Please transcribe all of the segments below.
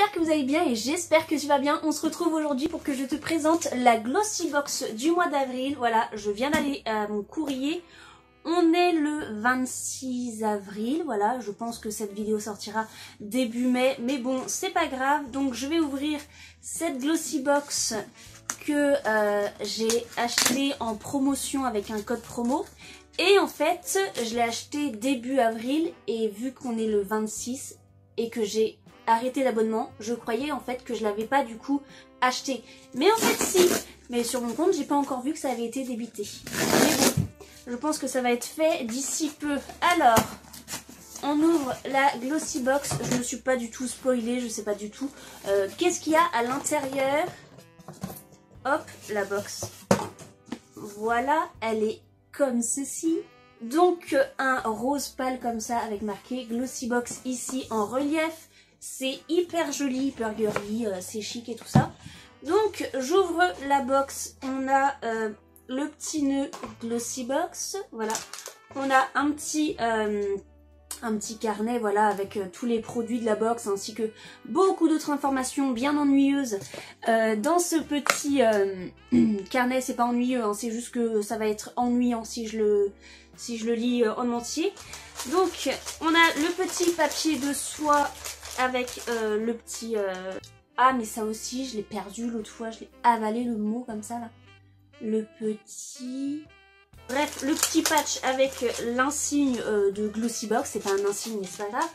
j'espère que vous allez bien et j'espère que tu vas bien. On se retrouve aujourd'hui pour que je te présente la Glossy Box du mois d'avril. Voilà, je viens d'aller à mon courrier. On est le 26 avril, voilà, je pense que cette vidéo sortira début mai, mais bon, c'est pas grave. Donc je vais ouvrir cette Glossy Box que j'ai acheté en promotion avec un code promo. Et en fait, je l'ai acheté début avril et vu qu'on est le 26 et que j'ai arrêté l'abonnement, je croyais en fait que je l'avais pas du coup acheté. Mais en fait si, mais sur mon compte, j'ai pas encore vu que ça avait été débité. Mais bon, je pense que ça va être fait d'ici peu. Alors, on ouvre la Glossy Box. Je ne suis pas du tout spoilée, je sais pas du tout qu'est-ce qu'il y a à l'intérieur. Hop, la box. Voilà, elle est comme ceci. Donc un rose pâle comme ça avec marqué Glossy Box ici en relief. C'est hyper joli, hyper girly, c'est chic et tout ça. Donc j'ouvre la box. On a le petit nœud Glossy Box. Voilà. On a un petit carnet, voilà, avec tous les produits de la box ainsi que beaucoup d'autres informations bien ennuyeuses dans ce petit carnet. C'est pas ennuyeux, hein, c'est juste que ça va être ennuyant si je le lis en entier. Donc on a le petit papier de soie avec le petit ah mais ça aussi je l'ai perdu l'autre fois, je l'ai avalé le mot comme ça là. Le petit... Bref, le petit patch avec l'insigne de Glossy Box. C'est pas un insigne mais c'est pas grave.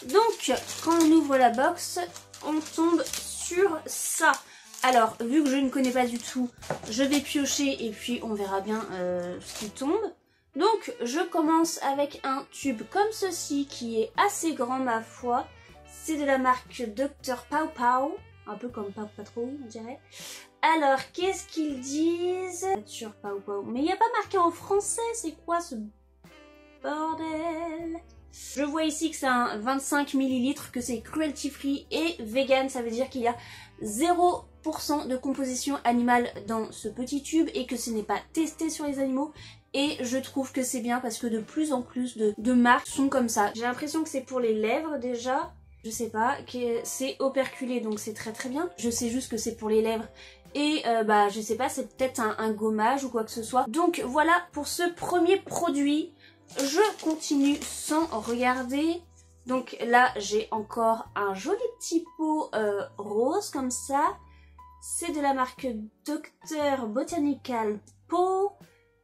Donc quand on ouvre la box, on tombe sur ça. Alors vu que je ne connais pas du tout, je vais piocher et puis on verra bien ce qui tombe. Donc je commence avec un tube comme ceci qui est assez grand ma foi. C'est de la marque Dr Pau Pau, un peu comme Pau Patrouille on dirait. Alors, qu'est-ce qu'ils disent sur Pau Pau? Mais il n'y a pas marqué en français, c'est quoi ce bordel? Je vois ici que c'est un 25 ml, que c'est cruelty free et vegan, ça veut dire qu'il y a 0% de composition animale dans ce petit tube et que ce n'est pas testé sur les animaux. Et je trouve que c'est bien parce que de plus en plus de marques sont comme ça. J'ai l'impression que c'est pour les lèvres déjà. Je sais pas, que c'est operculé donc c'est très très bien. Je sais juste que c'est pour les lèvres et bah je sais pas, c'est peut-être un gommage ou quoi que ce soit. Donc voilà pour ce premier produit. Je continue sans regarder. Donc là j'ai encore un joli petit pot rose comme ça. C'est de la marque Dr Botanical Pot.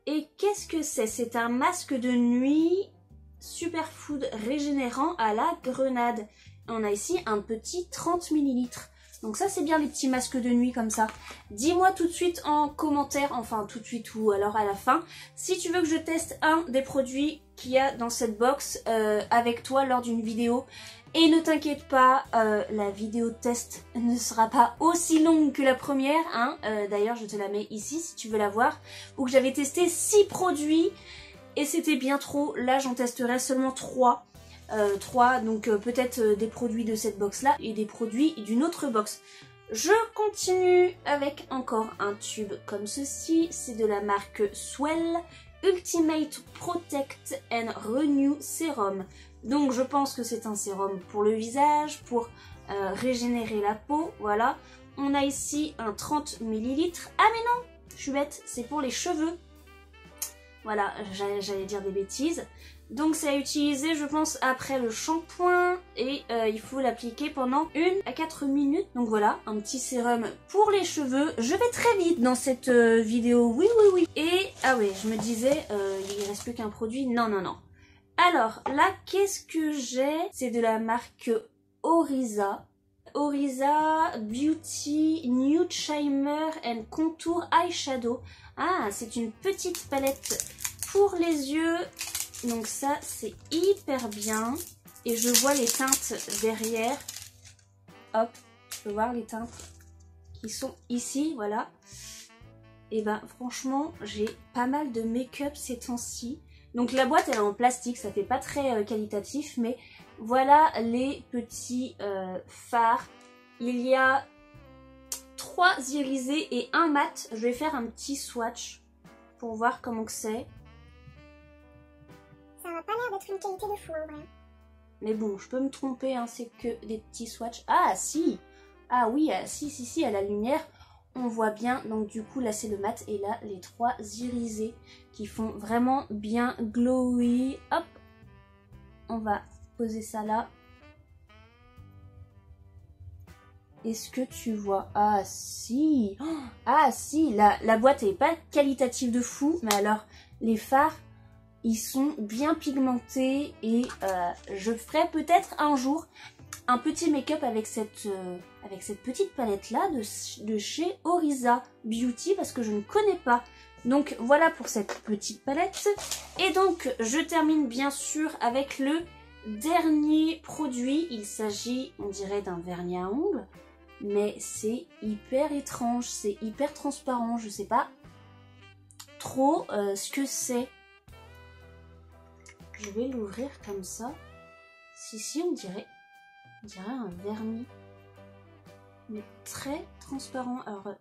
Et qu'est-ce que c'est? C'est un masque de nuit superfood régénérant à la grenade. On a ici un petit 30 ml. Donc ça c'est bien les petits masques de nuit comme ça. Dis-moi tout de suite en commentaire, enfin tout de suite ou alors à la fin, si tu veux que je teste un des produits qu'il y a dans cette box avec toi lors d'une vidéo. Et ne t'inquiète pas, la vidéo test ne sera pas aussi longue que la première. Hein. D'ailleurs je te la mets ici si tu veux la voir. Où que j'avais testé 6 produits et c'était bien trop. Là j'en testerai seulement 3. 3, donc peut-être des produits de cette box là et des produits d'une autre box. Je continue avec encore un tube comme ceci, c'est de la marque Swell Ultimate Protect and Renew Serum. Donc je pense que c'est un sérum pour le visage, pour régénérer la peau, voilà. On a ici un 30 ml. Ah mais non, je suis bête, c'est pour les cheveux. Voilà, j'allais dire des bêtises. Donc c'est à utiliser je pense après le shampoing et il faut l'appliquer pendant 1 à 4 minutes. Donc voilà, un petit sérum pour les cheveux. Je vais très vite dans cette vidéo, oui. Et ah ouais, je me disais, il reste plus qu'un produit, non. Alors là, qu'est-ce que j'ai? C'est de la marque Oriza. Oriza Beauty Nude Shimmer and Contour Eyeshadow. Ah, c'est une petite palette pour les yeux. Donc ça c'est hyper bien. Et je vois les teintes derrière. Hop, tu peux voir les teintes qui sont ici, voilà. Et ben franchement j'ai pas mal de make-up ces temps-ci. Donc la boîte elle est en plastique, ça fait pas très qualitatif. Mais voilà les petits fards. Il y a 3 irisés et un mat. Je vais faire un petit swatch pour voir comment que c'est. Ça n'a pas l'air d'être une qualité de fou en vrai. Mais bon, je peux me tromper, hein, c'est que des petits swatchs. Ah si! Ah oui, si, à la lumière, on voit bien. Donc du coup, là c'est le mat et là les 3 irisés qui font vraiment bien glowy. Hop! On va poser ça là. Est-ce que tu vois? Ah si! Ah si! La boîte est pas qualitative de fou, mais alors les fards, ils sont bien pigmentés et je ferai peut-être un jour un petit make-up avec cette petite palette là de chez Oriza Beauty parce que je ne connais pas. Donc voilà pour cette petite palette. Et donc je termine bien sûr avec le dernier produit. Il s'agit, on dirait, d'un vernis à ongles, mais c'est hyper étrange, c'est hyper transparent. Je sais pas trop ce que c'est. Je vais l'ouvrir comme ça. Si, on dirait un vernis, mais très transparent. Alors,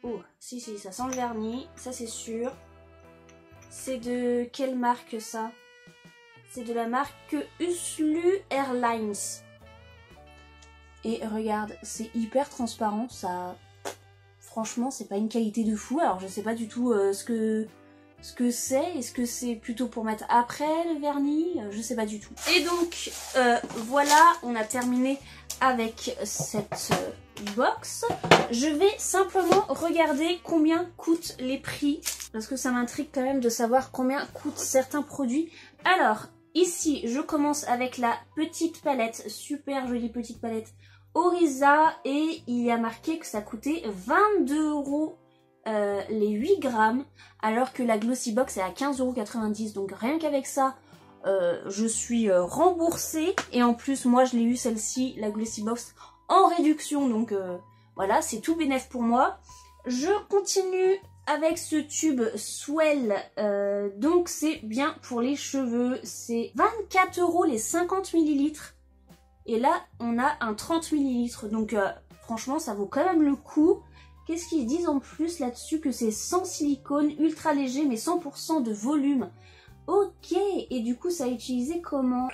oh, si, ça sent le vernis, ça c'est sûr. C'est de quelle marque ça? C'est de la marque Uslu Airlines. Et regarde, c'est hyper transparent, ça... Franchement, c'est pas une qualité de fou. Alors, je sais pas du tout ce que c'est. Est-ce que c'est plutôt pour mettre après le vernis? Je sais pas du tout. Et donc, voilà, on a terminé avec cette box. Je vais simplement regarder combien coûtent les prix, parce que ça m'intrigue quand même de savoir combien coûtent certains produits. Alors, ici, je commence avec la petite palette, super jolie petite palette Oriza, et il y a marqué que ça coûtait 22 € les 8 grammes, alors que la Glossy Box est à 15,90 €. Donc rien qu'avec ça, je suis remboursée. Et en plus, moi je l'ai eu celle-ci, la Glossy Box, en réduction. Donc voilà, c'est tout bénef pour moi. Je continue avec ce tube Swell. Donc c'est bien pour les cheveux. C'est 24 € les 50 ml. Et là, on a un 30 ml. Donc franchement, ça vaut quand même le coup. Qu'est-ce qu'ils disent en plus là-dessus? Que c'est sans silicone, ultra léger, mais 100% de volume. Ok, et du coup, ça a utilisé comment?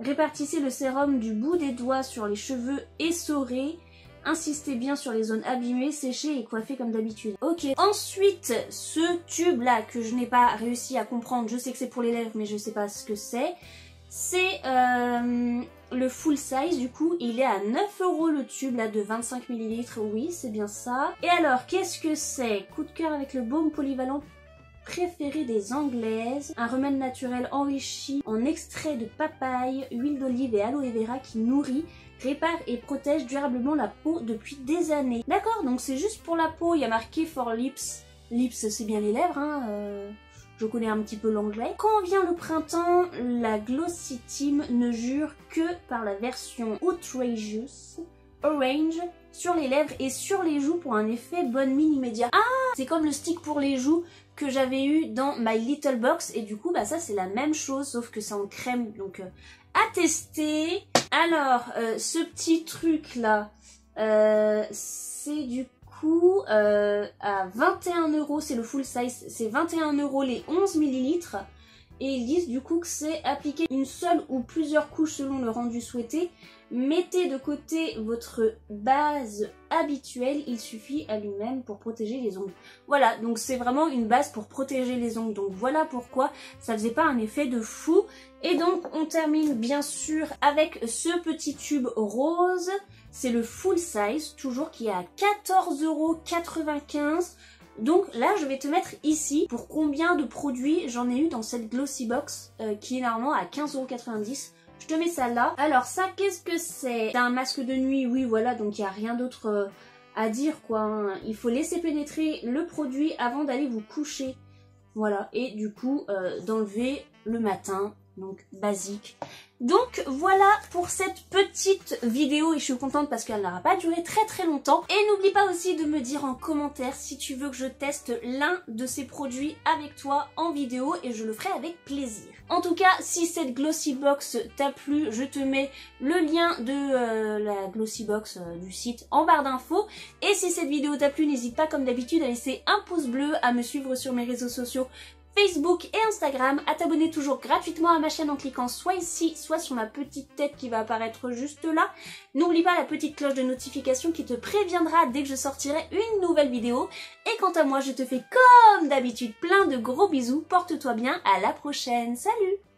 Répartissez le sérum du bout des doigts sur les cheveux essorés. Insistez bien sur les zones abîmées, séchées et coiffées comme d'habitude. Ok, ensuite, ce tube-là que je n'ai pas réussi à comprendre, je sais que c'est pour les lèvres, mais je sais pas ce que c'est. C'est le full size, du coup il est à 9 € le tube là de 25 ml, oui c'est bien ça. Et alors qu'est-ce que c'est? Coup de cœur avec le baume polyvalent préféré des Anglaises, un remède naturel enrichi en extrait de papaye, huile d'olive et aloe vera qui nourrit, répare et protège durablement la peau depuis des années. D'accord, donc c'est juste pour la peau, il y a marqué for lips. Lips c'est bien les lèvres, hein. Je connais un petit peu l'anglais. Quand vient le printemps, la Glossy Team ne jure que par la version Outrageous Orange sur les lèvres et sur les joues pour un effet bonne mine immédiat. Ah, c'est comme le stick pour les joues que j'avais eu dans My Little Box. Et du coup, bah ça c'est la même chose, sauf que c'est en crème. Donc à tester. Alors, ce petit truc là, c'est du à 21 €, c'est le full size, c'est 21 € les 11 ml. Et ils disent du coup que c'est appliquer une seule ou plusieurs couches selon le rendu souhaité. Mettez de côté votre base habituelle, il suffit à lui-même pour protéger les ongles. Voilà, donc c'est vraiment une base pour protéger les ongles. Donc voilà pourquoi ça faisait pas un effet de fou. Et donc on termine bien sûr avec ce petit tube rose. C'est le full size, toujours qui est à 14,95 €. Donc là, je vais te mettre ici pour combien de produits j'en ai eu dans cette Glossy Box qui est normalement à 15,90 €. Je te mets ça là. Alors ça, qu'est-ce que c'est? C'est un masque de nuit, oui, voilà, donc il n'y a rien d'autre à dire, quoi. Hein. Il faut laisser pénétrer le produit avant d'aller vous coucher. Voilà, et du coup, d'enlever le matin, donc basique. Donc voilà pour cette petite vidéo et je suis contente parce qu'elle n'aura pas duré très longtemps. Et n'oublie pas aussi de me dire en commentaire si tu veux que je teste l'un de ces produits avec toi en vidéo et je le ferai avec plaisir. En tout cas, si cette Glossy Box t'a plu, je te mets le lien de la Glossy Box du site en barre d'infos. Et si cette vidéo t'a plu, n'hésite pas comme d'habitude à laisser un pouce bleu, à me suivre sur mes réseaux sociaux Facebook et Instagram, à t'abonner toujours gratuitement à ma chaîne en cliquant soit ici, soit sur ma petite tête qui va apparaître juste là. N'oublie pas la petite cloche de notification qui te préviendra dès que je sortirai une nouvelle vidéo. Et quant à moi, je te fais comme d'habitude plein de gros bisous, porte-toi bien, à la prochaine, salut!